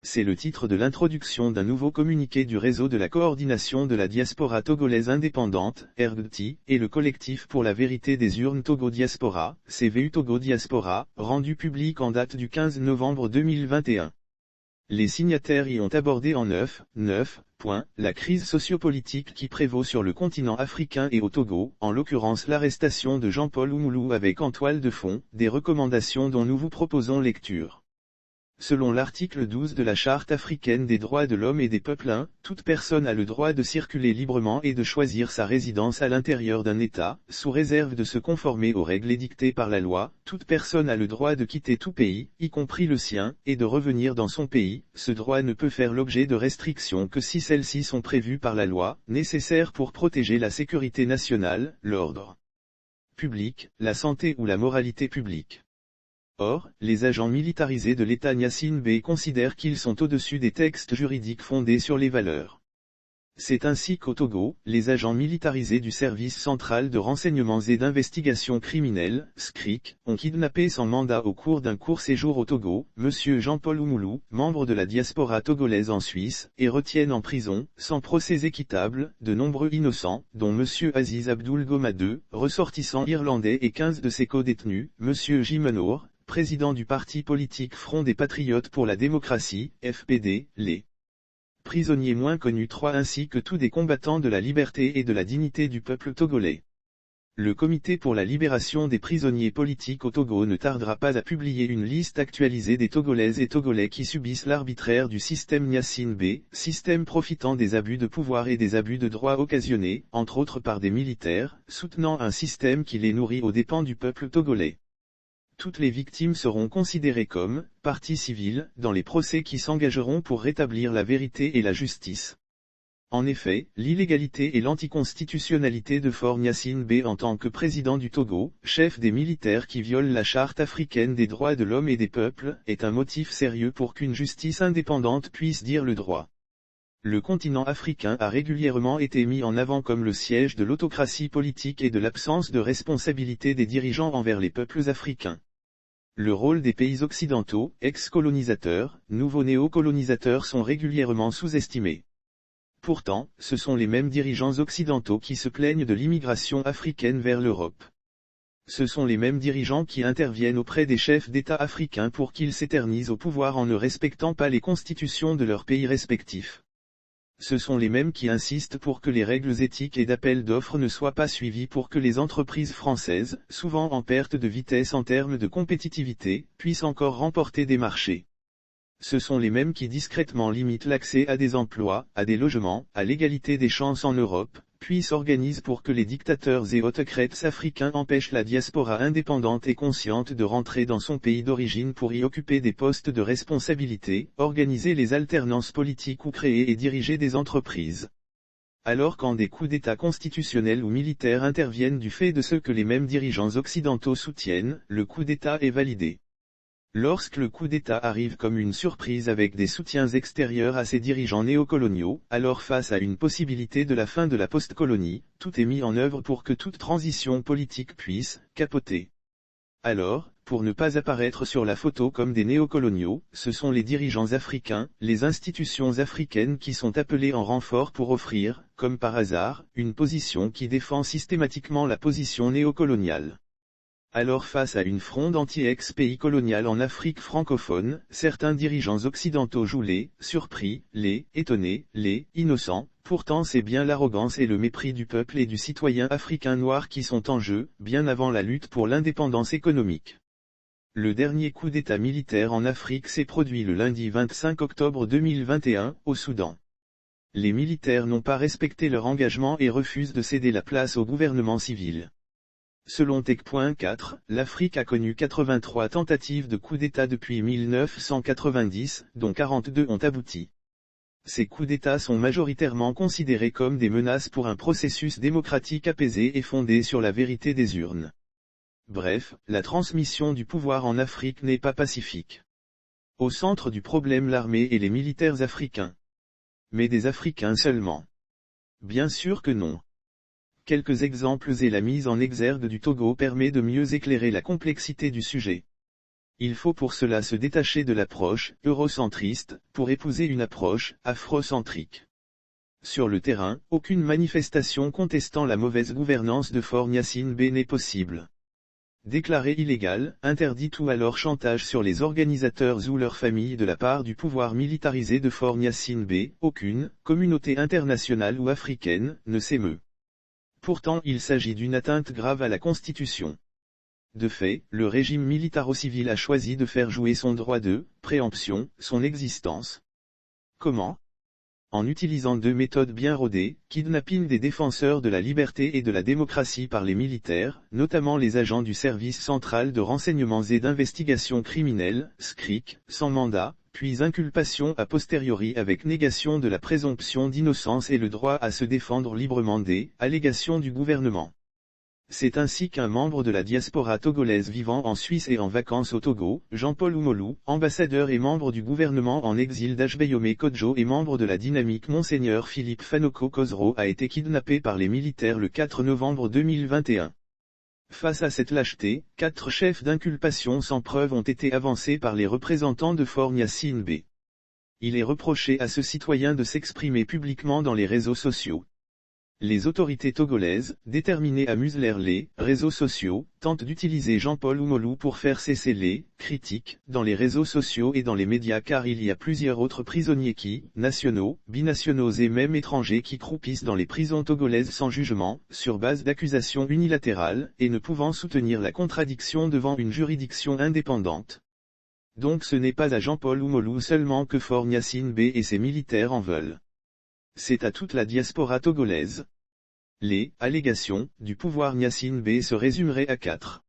C'est le titre de l'introduction d'un nouveau communiqué du réseau de la coordination de la diaspora togolaise indépendante, RDTI, et le collectif pour la vérité des urnes Togo Diaspora, CVU Togo Diaspora, rendu public en date du 15 novembre 2021. Les signataires y ont abordé en 9 points, la crise sociopolitique qui prévaut sur le continent africain et au Togo, en l'occurrence l'arrestation de Jean-Paul Oumoulou avec en toile de fond, des recommandations dont nous vous proposons lecture. Selon l'article 12 de la Charte africaine des droits de l'homme et des peuples 1, toute personne a le droit de circuler librement et de choisir sa résidence à l'intérieur d'un État, sous réserve de se conformer aux règles édictées par la loi. Toute personne a le droit de quitter tout pays, y compris le sien, et de revenir dans son pays. Ce droit ne peut faire l'objet de restrictions que si celles-ci sont prévues par la loi, nécessaires pour protéger la sécurité nationale, l'ordre public, la santé ou la moralité publique. Or, les agents militarisés de l'État Gnassingbé B considèrent qu'ils sont au-dessus des textes juridiques fondés sur les valeurs. C'est ainsi qu'au Togo, les agents militarisés du Service central de renseignements et d'investigation criminelle, SCRIC, ont kidnappé sans mandat au cours d'un court séjour au Togo, M. Jean-Paul Oumoulou, membre de la diaspora togolaise en Suisse, et retiennent en prison, sans procès équitable, de nombreux innocents, dont M. Aziz Abdoul Goma II, ressortissant irlandais et 15 de ses co-détenus, M. J. Menour, président du parti politique Front des Patriotes pour la démocratie, FPD, les prisonniers moins connus 3 ainsi que tous des combattants de la liberté et de la dignité du peuple togolais. Le Comité pour la libération des prisonniers politiques au Togo ne tardera pas à publier une liste actualisée des Togolaises et Togolais qui subissent l'arbitraire du système Gnassingbé, système profitant des abus de pouvoir et des abus de droit occasionnés, entre autres par des militaires, soutenant un système qui les nourrit aux dépens du peuple togolais. Toutes les victimes seront considérées comme parties civiles dans les procès qui s'engageront pour rétablir la vérité et la justice. En effet, l'illégalité et l'anticonstitutionnalité de Faure Gnassingbé en tant que président du Togo, chef des militaires qui violent la Charte africaine des droits de l'homme et des peuples, est un motif sérieux pour qu'une justice indépendante puisse dire le droit. Le continent africain a régulièrement été mis en avant comme le siège de l'autocratie politique et de l'absence de responsabilité des dirigeants envers les peuples africains. Le rôle des pays occidentaux, ex-colonisateurs, nouveaux néocolonisateurs sont régulièrement sous-estimés. Pourtant, ce sont les mêmes dirigeants occidentaux qui se plaignent de l'immigration africaine vers l'Europe. Ce sont les mêmes dirigeants qui interviennent auprès des chefs d'État africains pour qu'ils s'éternisent au pouvoir en ne respectant pas les constitutions de leurs pays respectifs. Ce sont les mêmes qui insistent pour que les règles éthiques et d'appel d'offres ne soient pas suivies pour que les entreprises françaises, souvent en perte de vitesse en termes de compétitivité, puissent encore remporter des marchés. Ce sont les mêmes qui discrètement limitent l'accès à des emplois, à des logements, à l'égalité des chances en Europe, puis s'organisent pour que les dictateurs et autocrates africains empêchent la diaspora indépendante et consciente de rentrer dans son pays d'origine pour y occuper des postes de responsabilité, organiser les alternances politiques ou créer et diriger des entreprises. Alors quand des coups d'État constitutionnels ou militaires interviennent du fait de ce que les mêmes dirigeants occidentaux soutiennent, le coup d'État est validé. Lorsque le coup d'État arrive comme une surprise avec des soutiens extérieurs à ces dirigeants néocoloniaux, alors face à une possibilité de la fin de la post-colonie, tout est mis en œuvre pour que toute transition politique puisse capoter. Alors, pour ne pas apparaître sur la photo comme des néocoloniaux, ce sont les dirigeants africains, les institutions africaines qui sont appelés en renfort pour offrir, comme par hasard, une position qui défend systématiquement la position néocoloniale. Alors face à une fronde anti-ex-pays colonial en Afrique francophone, certains dirigeants occidentaux jouent les surpris, les étonnés, les innocents. Pourtant c'est bien l'arrogance et le mépris du peuple et du citoyen africain noir qui sont en jeu, bien avant la lutte pour l'indépendance économique. Le dernier coup d'État militaire en Afrique s'est produit le lundi 25 octobre 2021, au Soudan. Les militaires n'ont pas respecté leur engagement et refusent de céder la place au gouvernement civil. Selon Tech.4, l'Afrique a connu 83 tentatives de coup d'État depuis 1990, dont 42 ont abouti. Ces coups d'État sont majoritairement considérés comme des menaces pour un processus démocratique apaisé et fondé sur la vérité des urnes. Bref, la transmission du pouvoir en Afrique n'est pas pacifique. Au centre du problème l'armée et les militaires africains. Mais des Africains seulement? Bien sûr que non. Quelques exemples et la mise en exergue du Togo permet de mieux éclairer la complexité du sujet. Il faut pour cela se détacher de l'approche eurocentriste, pour épouser une approche afrocentrique. Sur le terrain, aucune manifestation contestant la mauvaise gouvernance de Fort Gnassingbé B n'est possible. Déclarée illégale, interdite ou alors chantage sur les organisateurs ou leurs familles de la part du pouvoir militarisé de Fort Gnassingbé, aucune communauté internationale ou africaine ne s'émeut. Pourtant il s'agit d'une atteinte grave à la Constitution. De fait, le régime militaro-civil a choisi de faire jouer son droit de préemption, son existence. Comment ? En utilisant deux méthodes bien rodées, kidnapping des défenseurs de la liberté et de la démocratie par les militaires, notamment les agents du Service central de renseignements et d'investigation criminelle, SCRIC, sans mandat, puis inculpation a posteriori avec négation de la présomption d'innocence et le droit à se défendre librement des allégations du gouvernement. C'est ainsi qu'un membre de la diaspora togolaise vivant en Suisse et en vacances au Togo, Jean-Paul Oumolou, ambassadeur et membre du gouvernement en exil d'Ajbeyome Kodjo et membre de la dynamique Monseigneur Philippe Fanoko Kozro a été kidnappé par les militaires le 4 novembre 2021. Face à cette lâcheté, 4 chefs d'inculpation sans preuve ont été avancés par les représentants de Fort Gnassingbé. Il est reproché à ce citoyen de s'exprimer publiquement dans les réseaux sociaux. Les autorités togolaises, déterminées à museler les réseaux sociaux, tentent d'utiliser Jean-Paul Oumolou pour faire cesser les critiques dans les réseaux sociaux et dans les médias car il y a plusieurs autres prisonniers nationaux, binationaux et même étrangers qui croupissent dans les prisons togolaises sans jugement, sur base d'accusations unilatérales, et ne pouvant soutenir la contradiction devant une juridiction indépendante. Donc ce n'est pas à Jean-Paul Oumolou seulement que Fort Gnassingbé et ses militaires en veulent. C'est à toute la diaspora togolaise. Les allégations du pouvoir Gnassingbé se résumeraient à 4.